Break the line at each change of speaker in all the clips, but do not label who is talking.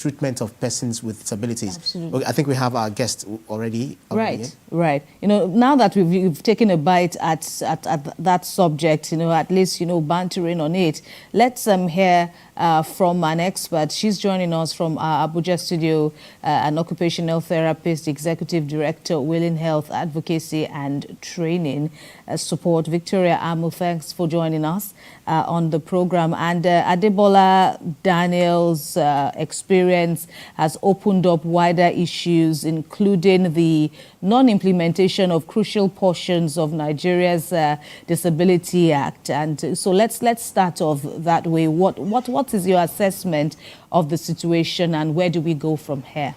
treatment of persons with disabilities.
Absolutely.
I think we have our guest already.
Right, right. You know, now that we've taken a bite at that subject, you know, at least, you know, bantering on it, let's hear from an expert. She's joining us from our Abuja studio, an occupational therapist, executive director, Willing Health Advocacy and Training Support. Victoria Amu, thanks for joining us on the program. And Adebola Daniel's experience has opened up wider issues, including the non-implementation of crucial portions of Nigeria's Disability Act. And so let's start off that way. What is your assessment of the situation, and where do we go from here?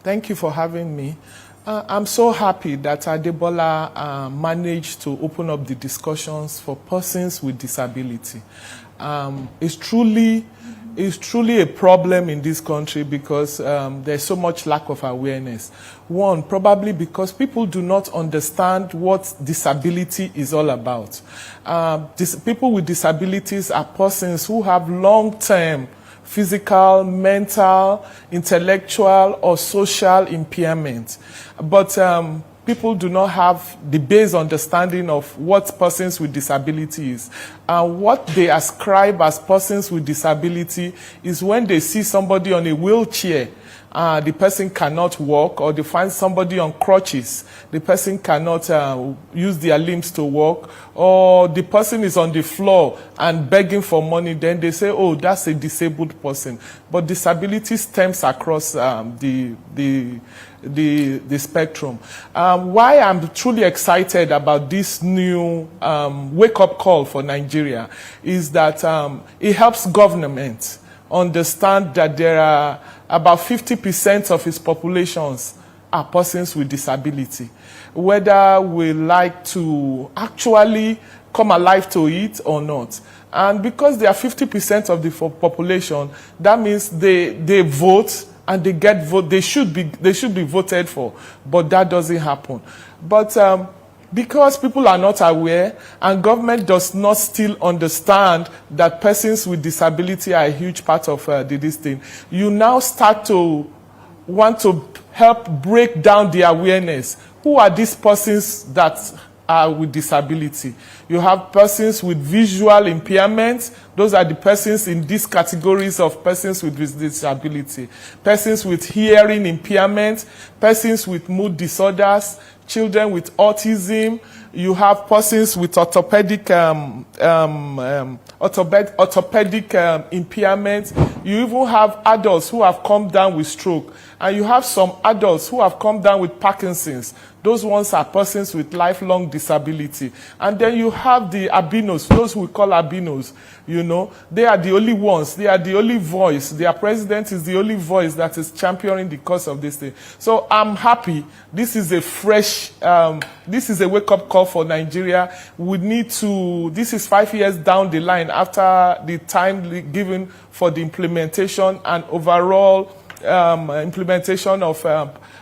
Thank you for having me. I'm so happy that Adebola managed to open up the discussions for persons with disability. It's truly a problem in this country because there's so much lack of awareness. One, probably because people do not understand what disability is all about. People with disabilities are persons who have long-term physical, mental, intellectual, or social impairment. But people do not have the base understanding of what persons with disability is. And what they ascribe as persons with disability is when they see somebody on a wheelchair, the person cannot walk, or they find somebody on crutches, the person cannot use their limbs to walk, or the person is on the floor and begging for money, then they say, oh, that's a disabled person. But disability stems across the spectrum. Why I'm truly excited about this new wake-up call for Nigeria is that it helps government understand that there are about 50% of its populations are persons with disability. Whether we like to actually come alive to it or not. And because they are 50% of the population, that means they vote and they get vote. They should be voted for, but that doesn't happen. But because people are not aware and government does not still understand that persons with disability are a huge part of this thing, you now start to want to help break down the awareness. Who are these persons that are with disability? You have persons with visual impairment. Those are the persons in these categories of persons with disability. Persons with hearing impairment, persons with mood disorders, children with autism. You have persons with orthopedic impairment. You even have adults who have come down with stroke. And you have some adults who have come down with Parkinson's. Those ones are persons with lifelong disability. And then you have the albinos, those we call albinos. You know, they are the only ones. They are the only voice. Their president is the only voice that is championing the cause of this thing. So I'm happy. This is a fresh, this is a wake-up call for Nigeria. We need to, this is 5 years down the line after the time given for the implementation and overall implementation of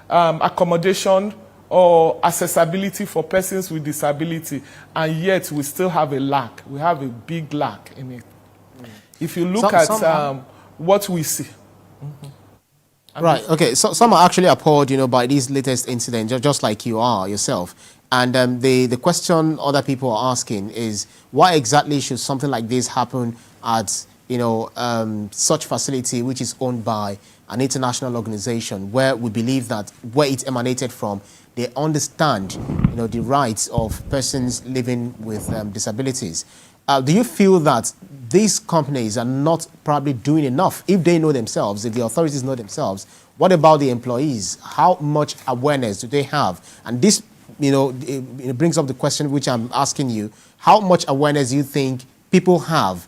accommodation or accessibility for persons with disability, and yet we still have a lack. We have a big lack in it. If you look at what we see.
Right, okay, so some are actually appalled, you know, by these latest incidents, just like you are yourself. And the question other people are asking is, why exactly should something like this happen at, you know, such facility which is owned by an international organization, where we believe that where it emanated from, they understand, you know, the rights of persons living with disabilities. Do you feel that these companies are not probably doing enough? If they know themselves, if the authorities know themselves, what about the employees? How much awareness do they have? And this, you know, it brings up the question which I'm asking you: how much awareness do you think people have?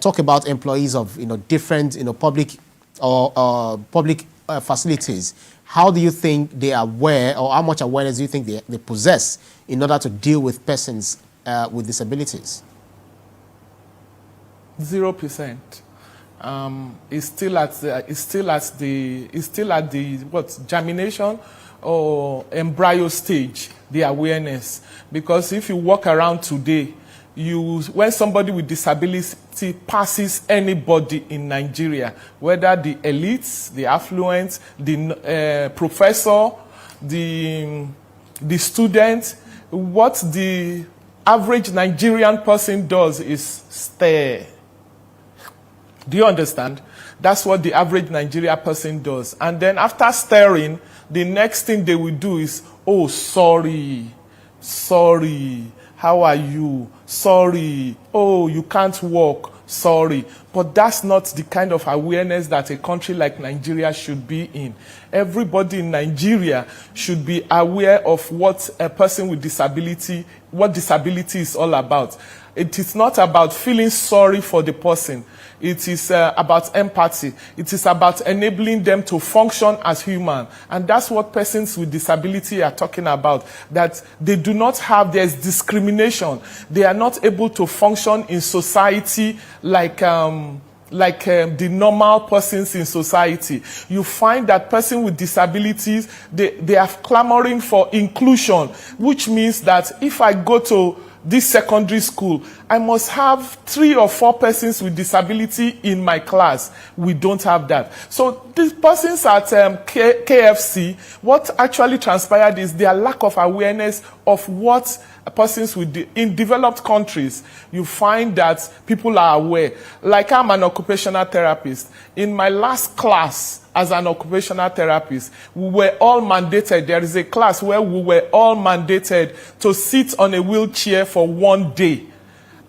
Talk about employees of, you know, different, you know, public or public facilities. How do you think they are aware, or how much awareness do you think they possess in order to deal with persons with disabilities?
0%. It's still at the what, germination or embryo stage, the awareness. Because if you walk around today, when somebody with disability passes anybody in Nigeria, whether the elites, the affluent, the professor, the student, what the average Nigerian person does is stare. Do you understand? That's what the average Nigerian person does. And then after staring, the next thing they will do is, oh, sorry, how are you? Sorry, oh, you can't walk, sorry. But that's not the kind of awareness that a country like Nigeria should be in. Everybody in Nigeria should be aware of what a person with disability, what disability is all about. It is not about feeling sorry for the person. It is about empathy. It is about enabling them to function as human. And that's what persons with disability are talking about, that they do not have, there's discrimination. They are not able to function in society like the normal persons in society. You find that persons with disabilities, they are clamoring for inclusion, which means that if I go to this secondary school, I must have 3 or 4 persons with disability in my class. We don't have that. So these persons at KFC, what actually transpired is their lack of awareness of what persons with in developed countries, you find that people are aware. Like, I'm an occupational therapist. In my last class as an occupational therapist, we were all mandated. There is a class where we were all mandated to sit on a wheelchair for 1 day.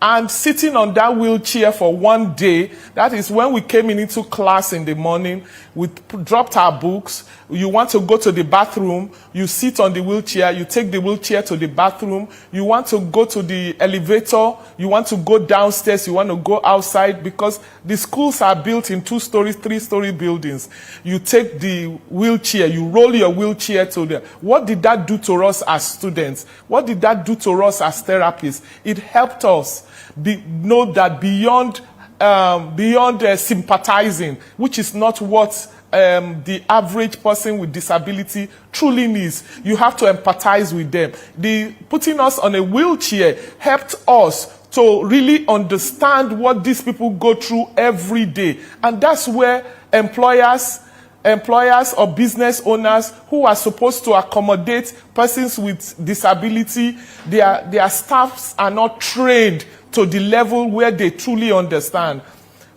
And sitting on that wheelchair for 1 day, that is when we came into class in the morning, we dropped our books. You want to go to the bathroom, you sit on the wheelchair, you take the wheelchair to the bathroom. You want to go to the elevator, you want to go downstairs, you want to go outside, because the schools are built in 2-story, 3-story buildings. You take the wheelchair, you roll your wheelchair to the... What did that do to us as students? What did that do to us as therapists? It helped us know that beyond sympathizing, which is not what the average person with disability truly needs. You have to empathize with them. Putting us on a wheelchair helped us to really understand what these people go through every day. And that's where employers or business owners who are supposed to accommodate persons with disability, their staffs are not trained to the level where they truly understand.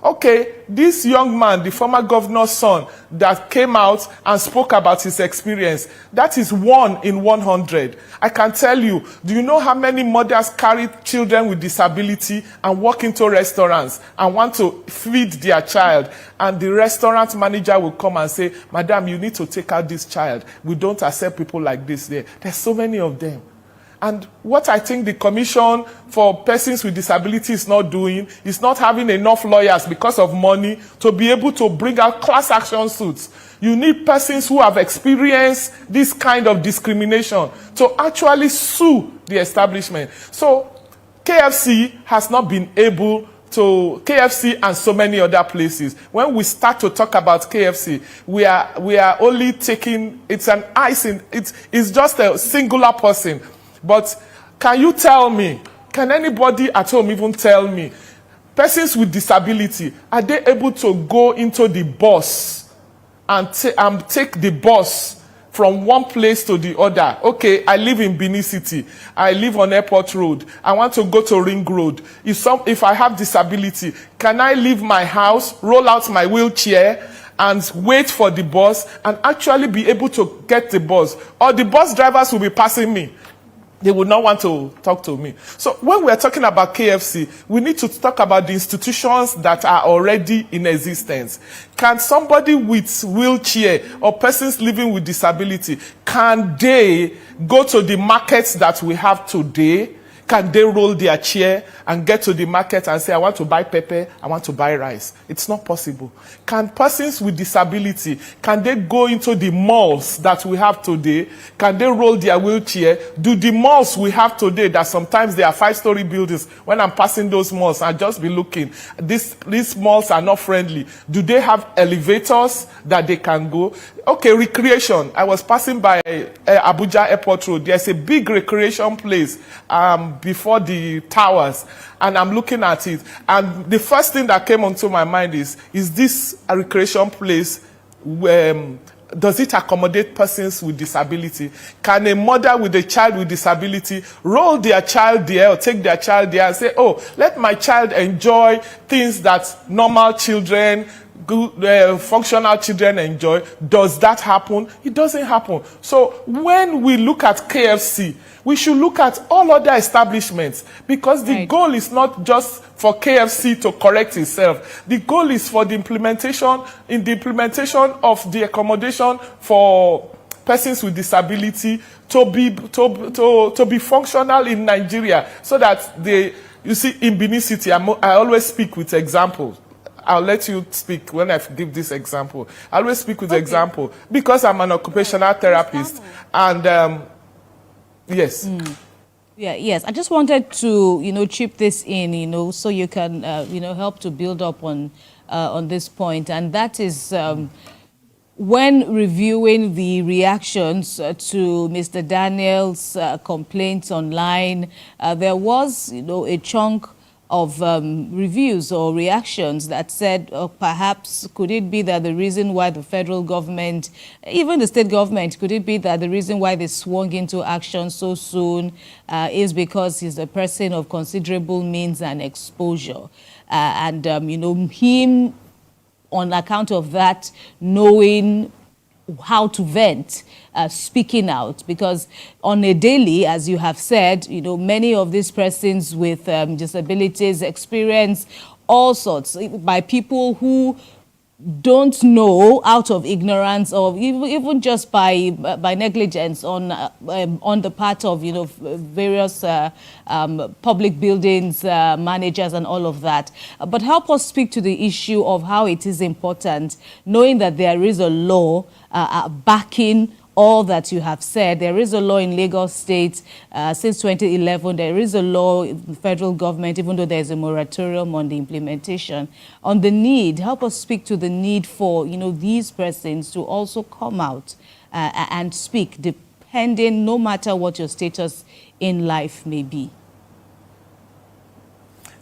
Okay, this young man, the former governor's son, that came out and spoke about his experience, that is 1 in 100. I can tell you, do you know how many mothers carry children with disability and walk into restaurants and want to feed their child, and the restaurant manager will come and say, Madam, you need to take out this child. We don't accept people like this there. There's so many of them. And what I think the Commission for Persons with Disability is not doing is not having enough lawyers because of money to be able to bring out class action suits. You need persons who have experienced this kind of discrimination to actually sue the establishment. So KFC has not been able to, KFC and so many other places. When we start to talk about KFC, we are only taking, it's an icing, it's just a singular person. But can you tell me, can anybody at home even tell me, persons with disability, are they able to go into the bus and take the bus from one place to the other? Okay, I live in Benin City. I live on Airport Road. I want to go to Ring Road. If I have disability, can I leave my house, roll out my wheelchair, and wait for the bus and actually be able to get the bus? Or the bus drivers will be passing me. They would not want to talk to me. So when we're talking about KFC, we need to talk about the institutions that are already in existence. Can somebody with wheelchair or persons living with disability, can they go to the markets that we have today? Can they roll their chair and get to the market and say, I want to buy pepper, I want to buy rice? It's not possible. Can persons with disability, can they go into the malls that we have today? Can they roll their wheelchair? Do the malls we have today, that sometimes they are 5-story buildings, when I'm passing those malls, I'll just be looking. These malls are not friendly. Do they have elevators that they can go? Okay, recreation. I was passing by Abuja Airport Road. There's a big recreation place before the towers, and I'm looking at it. And the first thing that came onto my mind is this a recreation place? Does it accommodate persons with disability? Can a mother with a child with disability roll their child there or take their child there and say, oh, let my child enjoy things that normal children, good, functional children enjoy? Does that happen? It doesn't happen. So when we look at KFC, we should look at all other establishments, because the goal is not just for KFC to correct itself. The goal is for the implementation of the accommodation for persons with disability to be functional in Nigeria, so that you see, in Benin City, I always speak with examples. I'll let you speak when I give this example. I always speak with example because I'm an occupational therapist, and yes.
Yeah, yes. I just wanted to, chip this in, so you can, help to build up on this point. And that is when reviewing the reactions to Mr. Daniel's complaints online, there was, a chunk of reviews or reactions that said, perhaps could it be that the reason why the federal government, even the state government, could it be that the reason why they swung into action so soon is because he's a person of considerable means and exposure, and him, on account of that, knowing how to vent, speaking out, because on a daily, as you have said, many of these persons with disabilities experience all sorts by people who don't know, out of ignorance, or even just by negligence on the part of various public buildings managers and all of that. But help us speak to the issue of how it is important, knowing that there is a law backing all that you have said. There is a law in Lagos State since 2011. There is a law in the federal government, even though there is a moratorium on the implementation. On the need, help us speak to the need for these persons to also come out and speak, depending, no matter what your status in life may be.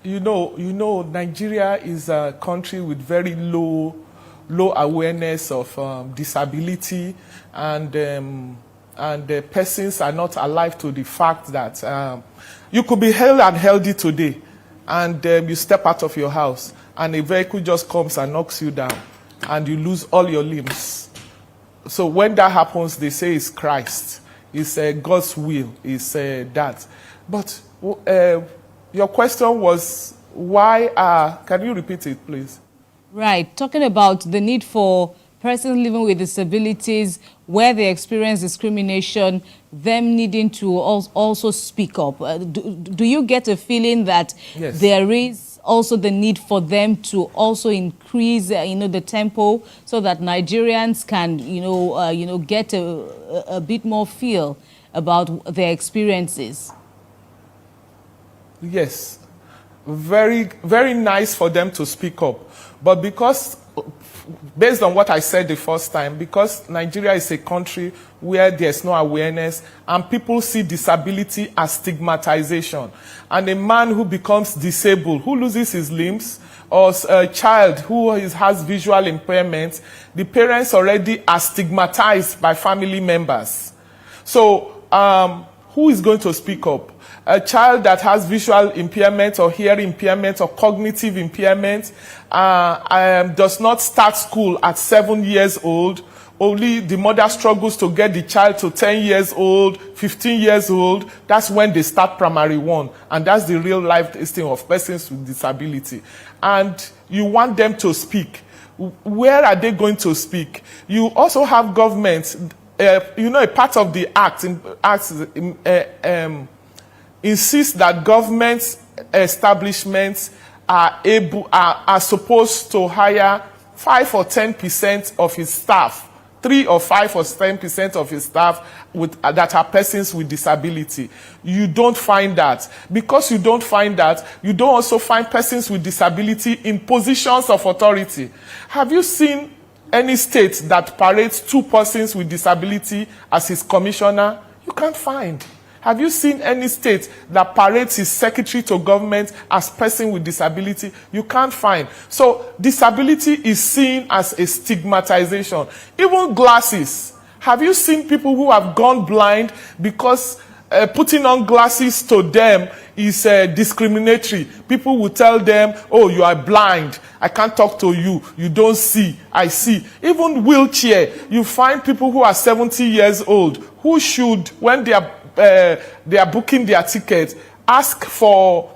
Nigeria is a country with very low awareness of disability, and persons are not alive to the fact that you could be hale and healthy today, and you step out of your house and a vehicle just comes and knocks you down and you lose all your limbs. So when that happens, they say it's Christ, it's God's will, it's that. But your question was why can you repeat it, please?
Right, talking about the need for persons living with disabilities where they experience discrimination, them needing to also speak up. Do you get a feeling that there is also the need for them to also increase, the tempo, so that Nigerians can, get a bit more feel about their experiences?
Yes, very, very nice for them to speak up. But because, based on what I said the first time, because Nigeria is a country where there's no awareness and people see disability as stigmatization, and a man who becomes disabled, who loses his limbs, or a child who has visual impairment, the parents already are stigmatized by family members. So who is going to speak up? A child that has visual impairment or hearing impairment or cognitive impairment does not start school at 7 years old. Only the mother struggles to get the child to 10 years old, 15 years old. That's when they start primary one. And that's the real life thing of persons with disability. And you want them to speak. Where are they going to speak? You also have governments, a part of the act insists that government establishments are supposed to hire 5 or 10% of his staff, 3 or 5 or 10% of his staff that are persons with disability. You don't find that. Because you don't find that, you don't also find persons with disability in positions of authority. Have you seen any state that parades 2 persons with disability as his commissioner? You can't find. Have you seen any state that parades his secretary to government as person with disability? You can't find. So disability is seen as a stigmatization. Even glasses. Have you seen people who have gone blind because putting on glasses to them is discriminatory? People will tell them, oh, you are blind, I can't talk to you, you don't see, I see. Even wheelchair, you find people who are 70 years old who should, when they are booking their ticket, ask for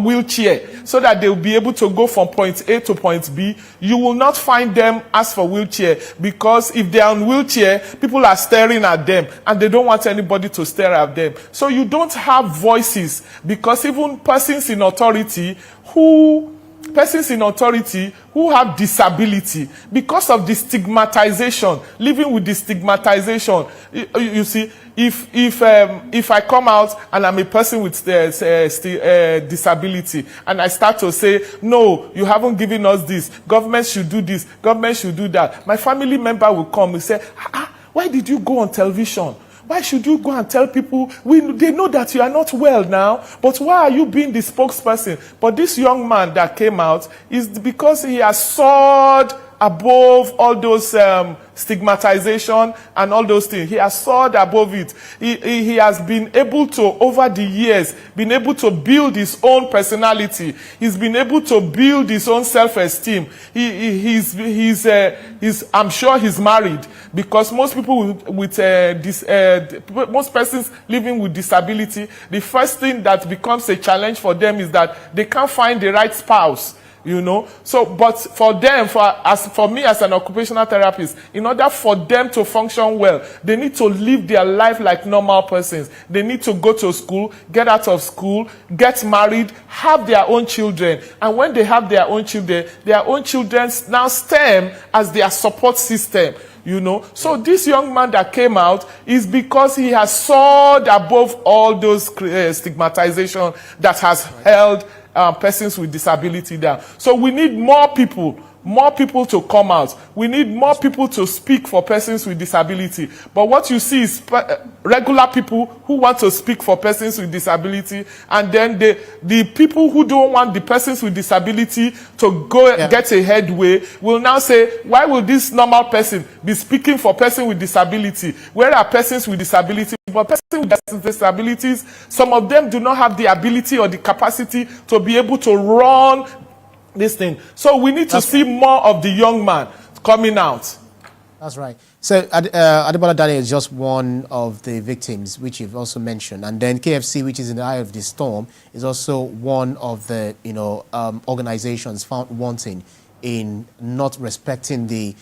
wheelchair so that they will be able to go from point A to point B. You will not find them ask for wheelchair, because if they are on wheelchair, people are staring at them and they don't want anybody to stare at them. So you don't have voices, because even persons in authority who have disability, because of the stigmatization, living with the stigmatization, you see, if I come out and I'm a person with disability and I start to say, no, you haven't given us this, government should do this, government should do that, my family member will come and say, why did you go on television? Why should you go and tell people, they know that you are not well now, but why are you being the spokesperson? But this young man that came out is because he has soared above all those stigmatization and all those things. He has soared above it. He has been able to, over the years, been able to build his own personality. He's been able to build his own self-esteem. I'm sure he's married, because most people with most persons living with disability, the first thing that becomes a challenge for them is that they can't find the right spouse. You know, so, but for them, for me as an occupational therapist, in order for them to function well, they need to live their life like normal persons. They need to go to school, get out of school, get married, have their own children. And when they have their own children now stem as their support system. You know, so this young man that came out is because he has soared above all those stigmatization that has held persons with disability down. So we need more people to come out. We need more people to speak for persons with disability. But what you see is regular people who want to speak for persons with disability, and then the people who don't want the persons with disability to go get a headway will now say, why will this normal person be speaking for persons with disability? Where are persons with disability? But persons with disabilities, some of them do not have the ability or the capacity to be able to run this thing. So we need to see more of the young man coming out.
That's right. So Adebola Daniel is just one of the victims, which you've also mentioned, and then KFC, which is in the eye of the storm, is also one of the organizations found wanting in not respecting the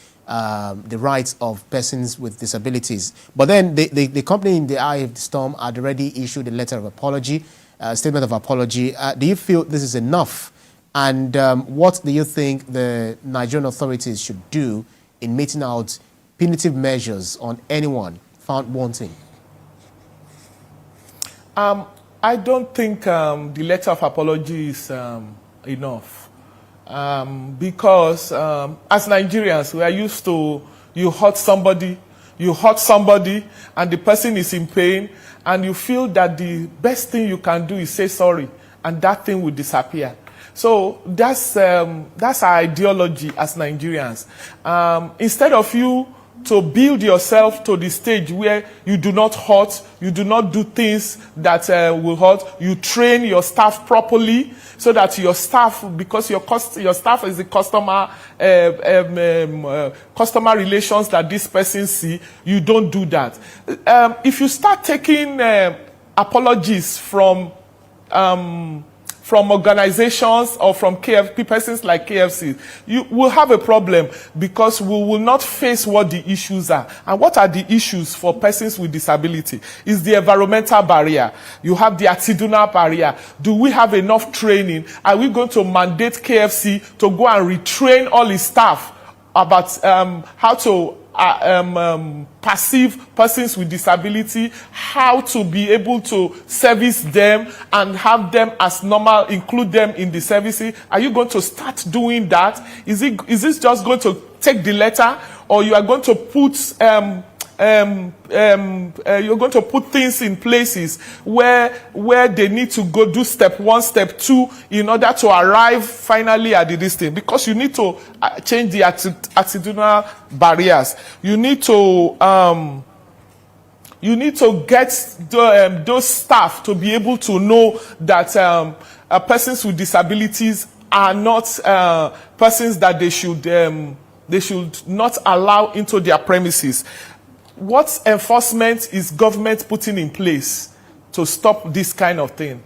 rights of persons with disabilities. But then the company in the eye of the storm had already issued a letter of apology, a statement of apology. Do you feel this is enough? And what do you think the Nigerian authorities should do in meting out punitive measures on anyone found wanting?
I don't think the letter of apology is enough. Because as Nigerians, we are used to, you hurt somebody, and the person is in pain, and you feel that the best thing you can do is say sorry, and that thing will disappear. So that's our ideology as Nigerians. Instead of you to build yourself to the stage where you do not hurt, you do not do things that will hurt, you train your staff properly so that your staff, because your staff is the customer relations that this person see, you don't do that. If you start taking apologies from organizations or from persons like KFC, you will have a problem, because we will not face what the issues are. And what are the issues for persons with disability? Is the environmental barrier. You have the attitudinal barrier. Do we have enough training? Are we going to mandate KFC to go and retrain all its staff about how perceive persons with disability, how to be able to service them and have them as normal, include them in the services? Are you going to start doing that? Is this just going to take the letter, or you are going to put you're going to put things in places where they need to go do step 1, step 2 in order to arrive finally at the listing? Because you need to change the attitudinal barriers. You need to get those staff to be able to know that persons with disabilities are not persons that they should not allow into their premises. What enforcement is government putting in place to stop this kind of thing?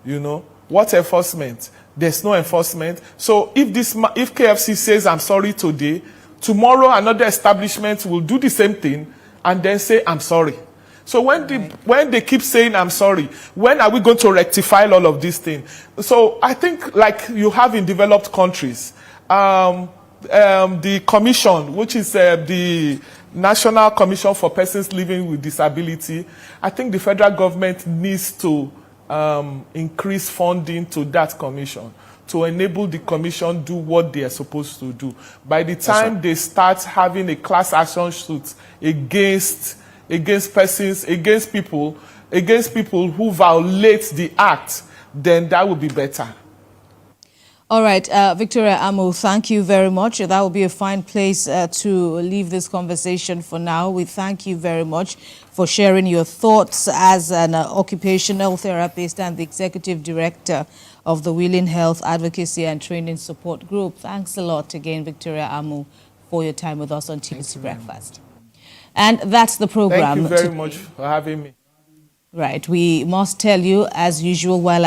You know, what enforcement? There's no enforcement. So if KFC says I'm sorry today, tomorrow another establishment will do the same thing and then say I'm sorry. So when they keep saying I'm sorry, when are we going to rectify all of these things? So I think, like you have in developed countries, the commission, which is the National Commission for Persons Living with Disability, I think the federal government needs to increase funding to that commission to enable the commission do what they are supposed to do. By the time they start having a class action suit against persons, against people who violate the act, then that would be better.
All right, Victoria Amo, thank you very much. That will be a fine place to leave this conversation for now. We thank you very much for sharing your thoughts as an occupational therapist and the executive director of the Willing Health Advocacy and Training Support Group. Thanks a lot again, Victoria Amo, for your time with us on TVC Breakfast. And that's the program.
Thank you very much for having me.
Right, we must tell you, as usual, while